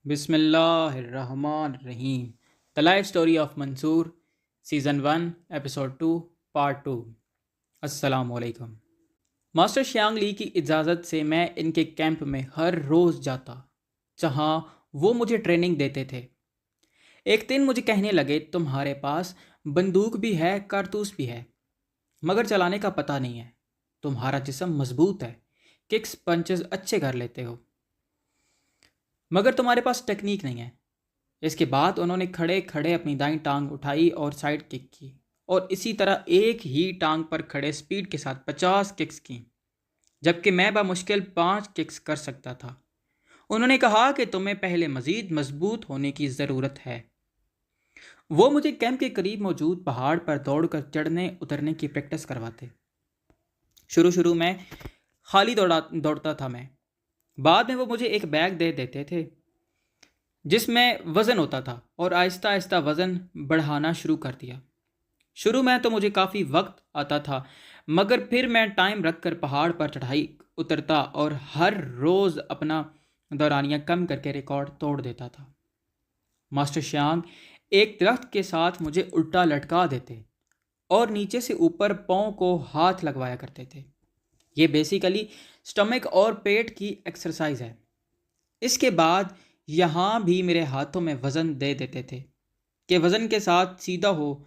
बिस्मिल्लाहिर्रहमानिर्रहीम। The life story of Mansoor, season 1, episode 2, part 2। अस्सलाम वालेकुम। मास्टर श्यांग ली की इजाज़त से मैं इनके कैंप में हर रोज़ जाता, जहाँ वो मुझे ट्रेनिंग देते थे। एक दिन मुझे कहने लगे, तुम्हारे पास बंदूक भी है, कारतूस भी है, मगर चलाने का पता नहीं है। तुम्हारा जिस्म मजबूत है, किक्स पंचेस अच्छे कर लेते हो, मगर तुम्हारे पास टेक्निक नहीं है। इसके बाद उन्होंने खड़े खड़े अपनी दाईं टांग उठाई और साइड किक की, और इसी तरह एक ही टांग पर खड़े स्पीड के साथ 50 किक्स की, जबकि मैं बामुश्किल 5 किक्स कर सकता था। उन्होंने कहा कि तुम्हें पहले मजीद मजबूत होने की ज़रूरत है। वो मुझे कैंप के करीब मौजूद पहाड़ पर दौड़कर चढ़ने उतरने की प्रैक्टिस करवाते। शुरू शुरू में खाली दौड़ता था मैं। बाद में वो मुझे एक बैग दे देते थे जिसमें वज़न होता था, और आहिस्ता आहिस्ता वज़न बढ़ाना शुरू कर दिया। शुरू में तो मुझे काफ़ी वक्त आता था, मगर फिर मैं टाइम रखकर पहाड़ पर चढ़ाई उतरता और हर रोज़ अपना दौरानिया कम करके रिकॉर्ड तोड़ देता था। मास्टर श्यांग एक दरख्त के साथ मुझे उल्टा लटका देते और नीचे से ऊपर पाँव को हाथ लगवाया करते थे। ये बेसिकली स्टमक और पेट की एक्सरसाइज है। इसके बाद यहाँ भी मेरे हाथों में वज़न दे देते थे कि वज़न के साथ सीधा हो।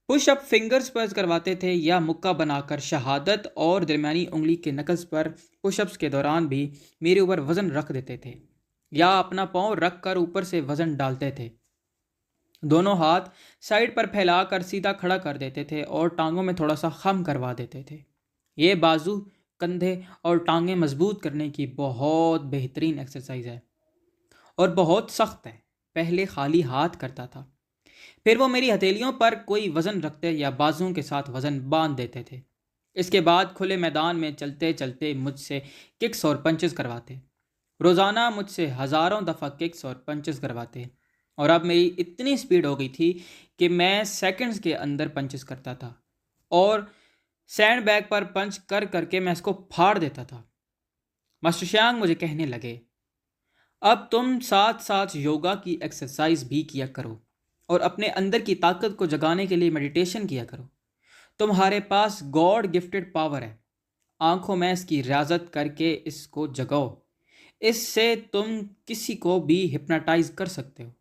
पुशअप फिंगर्स पर करवाते थे या मुक्का बनाकर शहादत और दरमियानी उंगली के नकल्स पर पुशअप्स के दौरान भी मेरे ऊपर वज़न रख देते थे, या अपना पाँव रख कर ऊपर से वज़न डालते थे। दोनों हाथ साइड पर फैलाकर सीधा खड़ा कर देते थे और टांगों में थोड़ा सा खम करवा देते थे। ये बाजू, कंधे और टांगें मजबूत करने की बहुत बेहतरीन एक्सरसाइज है और बहुत सख्त है। पहले खाली हाथ करता था, फिर वो मेरी हथेलियों पर कोई वज़न रखते या बाजुओं के साथ वज़न बांध देते थे। इसके बाद खुले मैदान में चलते चलते मुझसे किक्स और पंचेस करवाते। रोज़ाना मुझसे हज़ारों दफ़ा किक्स और पंचेस करवाते, और अब मेरी इतनी स्पीड हो गई थी कि मैं सेकंड्स के अंदर पंचेस करता था, और सैंड बैग पर पंच कर करके मैं इसको फाड़ देता था। मास्टर श्यांग मुझे कहने लगे, अब तुम साथ साथ योगा की एक्सरसाइज भी किया करो और अपने अंदर की ताकत को जगाने के लिए मेडिटेशन किया करो। तुम्हारे पास गॉड गिफ्टेड पावर है। आंखों में इसकी रियाजत करके इसको जगाओ। इससे तुम किसी को भी हिप्नोटाइज कर सकते हो।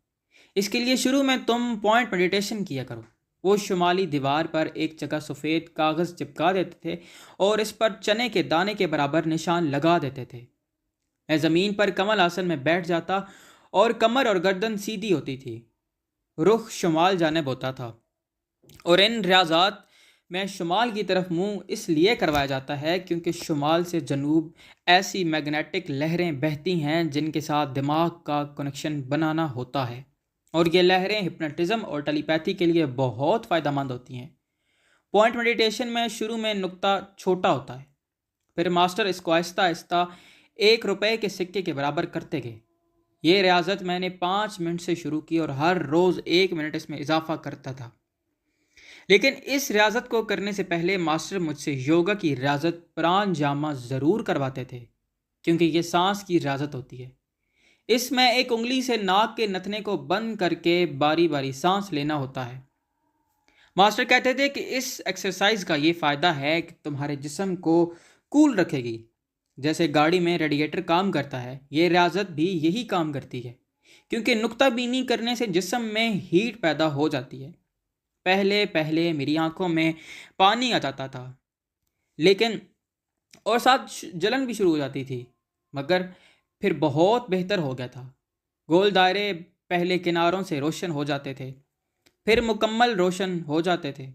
इसके लिए शुरू में तुम पॉइंट मेडिटेशन किया करो। वो शुमाली दीवार पर एक जगह सफ़ेद कागज़ चिपका देते थे और इस पर चने के दाने के बराबर निशान लगा देते थे। मैं ज़मीन पर कमल आसन में बैठ जाता और कमर और गर्दन सीधी होती थी। रुख शुमाल जानिब होता था, और इन रियाजात में शुमाल की तरफ मुंह इसलिए करवाया जाता है क्योंकि शुमाल से जनूब ऐसी मैग्नेटिक लहरें बहती हैं जिनके साथ दिमाग का कनेक्शन बनाना होता है, और ये लहरें हिप्नोटिज्म और टेलीपैथी के लिए बहुत फ़ायदेमंद होती हैं। पॉइंट मेडिटेशन में शुरू में नुक्ता छोटा होता है, फिर मास्टर इसको आहिस्ता आहिस्ता 1 रुपए के सिक्के के बराबर करते गए। ये रियाजत मैंने 5 मिनट से शुरू की और हर रोज़ 1 मिनट इसमें इजाफा करता था। लेकिन इस रियाजत को करने से पहले मास्टर मुझसे योगा की रियाजत प्राण जामा ज़रूर करवाते थे, क्योंकि ये सांस की रियाजत होती है। इसमें एक उंगली से नाक के नथने को बंद करके बारी बारी सांस लेना होता है। मास्टर कहते थे कि इस एक्सरसाइज का ये फ़ायदा है कि तुम्हारे जिस्म को कूल रखेगी। जैसे गाड़ी में रेडिएटर काम करता है, ये रियाजत भी यही काम करती है, क्योंकि नुक्ताबीनी करने से जिस्म में हीट पैदा हो जाती है। पहले पहले मेरी आंखों में पानी आ जाता था, लेकिन और साथ जलन भी शुरू हो जाती थी, मगर फिर बहुत बेहतर हो गया था। गोल दायरे पहले किनारों से रोशन हो जाते थे, फिर मुकम्मल रोशन हो जाते थे।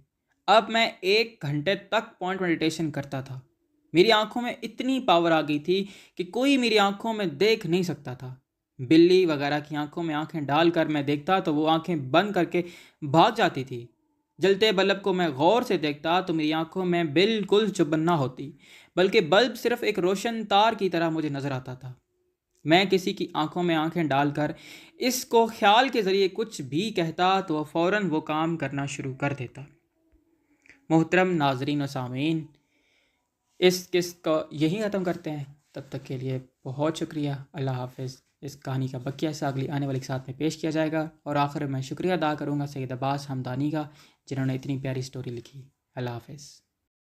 अब मैं 1 घंटे तक पॉइंट मेडिटेशन करता था। मेरी आंखों में इतनी पावर आ गई थी कि कोई मेरी आंखों में देख नहीं सकता था। बिल्ली वगैरह की आंखों में आंखें डालकर मैं देखता तो वो आंखें बंद करके भाग जाती थी। जलते बल्ब को मैं गौर से देखता तो मेरी आंखों में बिल्कुल चुभन ना होती, बल्कि बल्ब सिर्फ एक रोशन तार की तरह मुझे नजर आता था। मैं किसी की आंखों में आंखें डालकर इसको ख्याल के ज़रिए कुछ भी कहता तो वह फ़ौरन वो काम करना शुरू कर देता। मोहतरम नाजरीन व सामीन, इस किस्त को यहीं ख़त्म करते हैं। तब तक के लिए बहुत शुक्रिया। अल्लाह हाफिज़। इस कहानी का बकिया हिस्सा अगली आने वाली साथ में पेश किया जाएगा। और आखिर में मैं शुक्रिया अदा करूँगा सैयद अब्बास हमदानी का, जिन्होंने इतनी प्यारी स्टोरी लिखी। अल्लाह हाफ़िज़।